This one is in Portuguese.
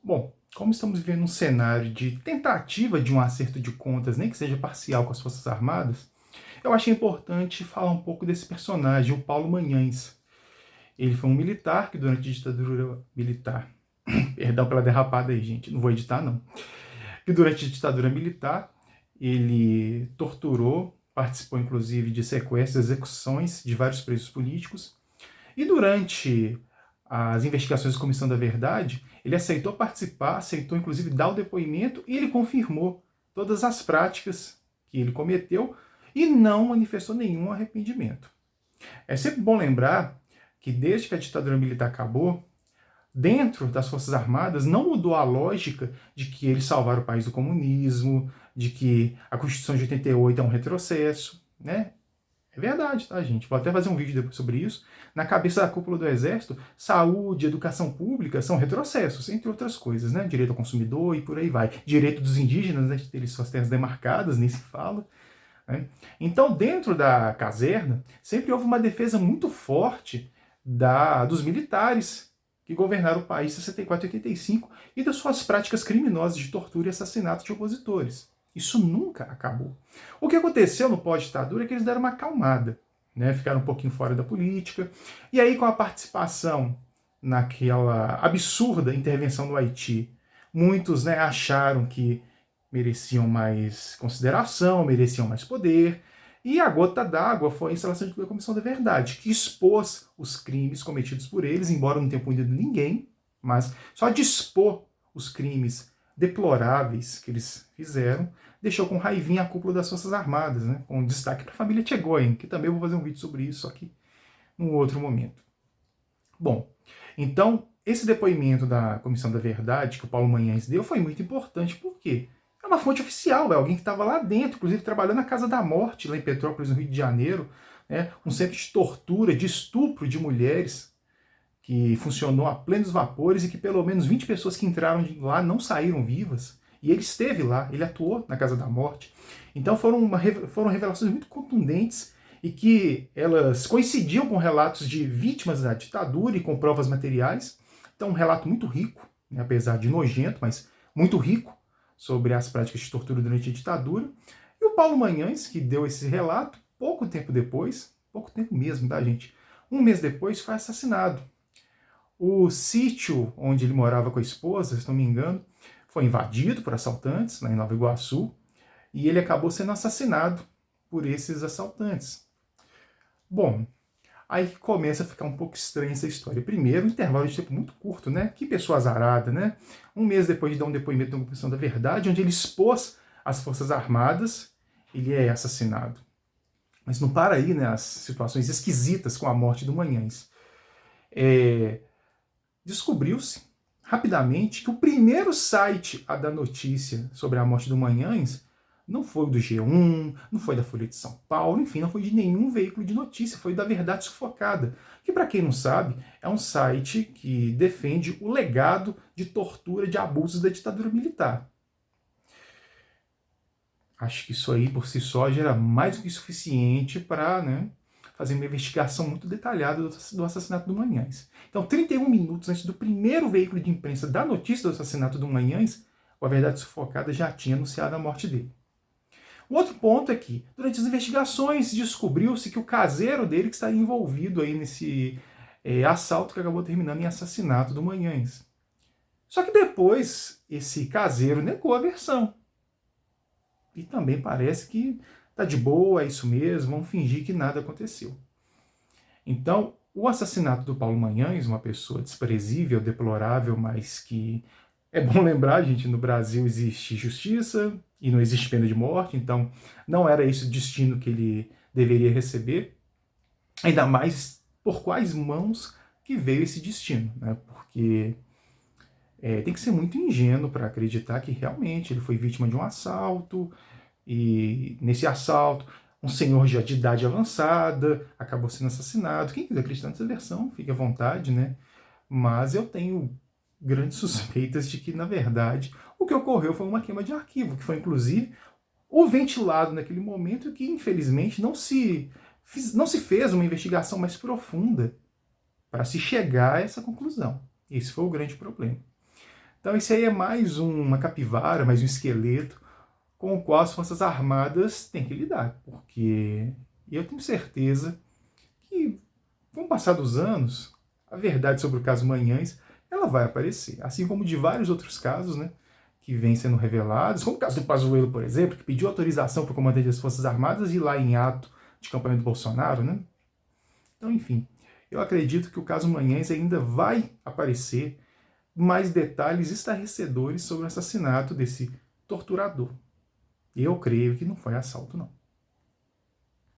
Bom, como estamos vivendo um cenário de tentativa de um acerto de contas, nem que seja parcial com as Forças Armadas, eu achei importante falar um pouco desse personagem, o Paulo Mañaes. Ele foi um militar que durante a ditadura militar, perdão pela derrapada aí, gente, não vou editar não, que durante a ditadura militar ele torturou, participou inclusive de sequestros e execuções de vários presos políticos, e durante as investigações da Comissão da Verdade, ele aceitou participar, aceitou inclusive dar o depoimento e ele confirmou todas as práticas que ele cometeu e não manifestou nenhum arrependimento. É sempre bom lembrar que desde que a ditadura militar acabou, dentro das Forças Armadas não mudou a lógica de que eles salvaram o país do comunismo, de que a Constituição de 88 é um retrocesso, né? É verdade, tá, gente? Vou até fazer um vídeo depois sobre isso. Na cabeça da cúpula do Exército, saúde, educação pública são retrocessos, entre outras coisas, né? Direito ao consumidor e por aí vai. Direito dos indígenas, né, de terem suas terras demarcadas, nem se fala. Né? Então, dentro da caserna, sempre houve uma defesa muito forte dos militares que governaram o país em 64 e 85 e das suas práticas criminosas de tortura e assassinato de opositores. Isso nunca acabou. O que aconteceu no pós-ditadura é que eles deram uma acalmada, né? Ficaram um pouquinho fora da política, e aí com a participação naquela absurda intervenção no Haiti, muitos, né, acharam que mereciam mais consideração, mereciam mais poder, e a gota d'água foi a instalação da Comissão da Verdade, que expôs os crimes cometidos por eles, embora não tenha punido ninguém, mas só de expor os crimes deploráveis que eles fizeram, deixou com raivinha a cúpula das Forças Armadas, né? Com destaque para a família Tchegoyen, que também vou fazer um vídeo sobre isso aqui num outro momento. Bom, então, esse depoimento da Comissão da Verdade que o Paulo Mañaes deu foi muito importante, por quê? É uma fonte oficial, é alguém que estava lá dentro, inclusive trabalhando na Casa da Morte, lá em Petrópolis, no Rio de Janeiro, né? Um centro de tortura, de estupro de mulheres, que funcionou a plenos vapores e que pelo menos 20 pessoas que entraram lá não saíram vivas. E ele esteve lá, ele atuou na Casa da Morte. Então foram revelações muito contundentes e que elas coincidiam com relatos de vítimas da ditadura e com provas materiais. Então um relato muito rico, né, apesar de nojento, mas muito rico sobre as práticas de tortura durante a ditadura. E o Paulo Mañaes, que deu esse relato, pouco tempo depois, pouco tempo mesmo, tá, gente? Um mês depois foi assassinado. O sítio onde ele morava com a esposa, se não me engano, foi invadido por assaltantes, lá em Nova Iguaçu, e ele acabou sendo assassinado por esses assaltantes. Bom, aí começa a ficar um pouco estranha essa história. Primeiro, um intervalo de tempo muito curto, né? Que pessoa azarada, né? Um mês depois de dar um depoimento na Comissão da Verdade, onde ele expôs as Forças Armadas, ele é assassinado. Mas não para aí, né? As situações esquisitas com a morte do Mañaes. Descobriu-se rapidamente que o primeiro site a dar notícia sobre a morte do Mañaes não foi o do G1, não foi da Folha de São Paulo, enfim, não foi de nenhum veículo de notícia, foi da Verdade Sufocada, que, para quem não sabe, é um site que defende o legado de tortura, de abusos da ditadura militar. Acho que isso aí, por si só, já era mais do que suficiente para, né, fazer uma investigação muito detalhada do assassinato do Mañaes. Então, 31 minutos antes do primeiro veículo de imprensa dar notícia do assassinato do Mañaes, a Verdade Sufocada já tinha anunciado a morte dele. O outro ponto é que, durante as investigações, descobriu-se que o caseiro dele que estaria envolvido aí nesse assalto que acabou terminando em assassinato do Mañaes. Só que depois, esse caseiro negou a versão. E também parece que tá de boa, é isso mesmo, vamos fingir que nada aconteceu. Então, o assassinato do Paulo Mañaes, uma pessoa desprezível, deplorável, mas que é bom lembrar, gente, no Brasil existe justiça e não existe pena de morte, então não era esse o destino que ele deveria receber, ainda mais por quais mãos que veio esse destino, né? Porque tem que ser muito ingênuo para acreditar que realmente ele foi vítima de um assalto, e nesse assalto um senhor já de idade avançada acabou sendo assassinado. Quem quiser acreditar nessa versão, fique à vontade, né? Mas eu tenho grandes suspeitas de que, na verdade, o que ocorreu foi uma queima de arquivo, que foi, inclusive, o ventilado naquele momento e que, infelizmente, não se fez uma investigação mais profunda para se chegar a essa conclusão. Esse foi o grande problema. Então esse aí é mais uma capivara, mais um esqueleto com o qual as Forças Armadas têm que lidar, porque eu tenho certeza que, com o passar dos anos, a verdade sobre o caso Manhães ela vai aparecer, assim como de vários outros casos, né, que vêm sendo revelados, como o caso do Pazuello, por exemplo, que pediu autorização para o comandante das Forças Armadas ir lá em ato de campanha do Bolsonaro, né? Então, enfim, eu acredito que o caso Manhães ainda vai aparecer mais detalhes estarrecedores sobre o assassinato desse torturador. Eu creio que não foi assalto, não.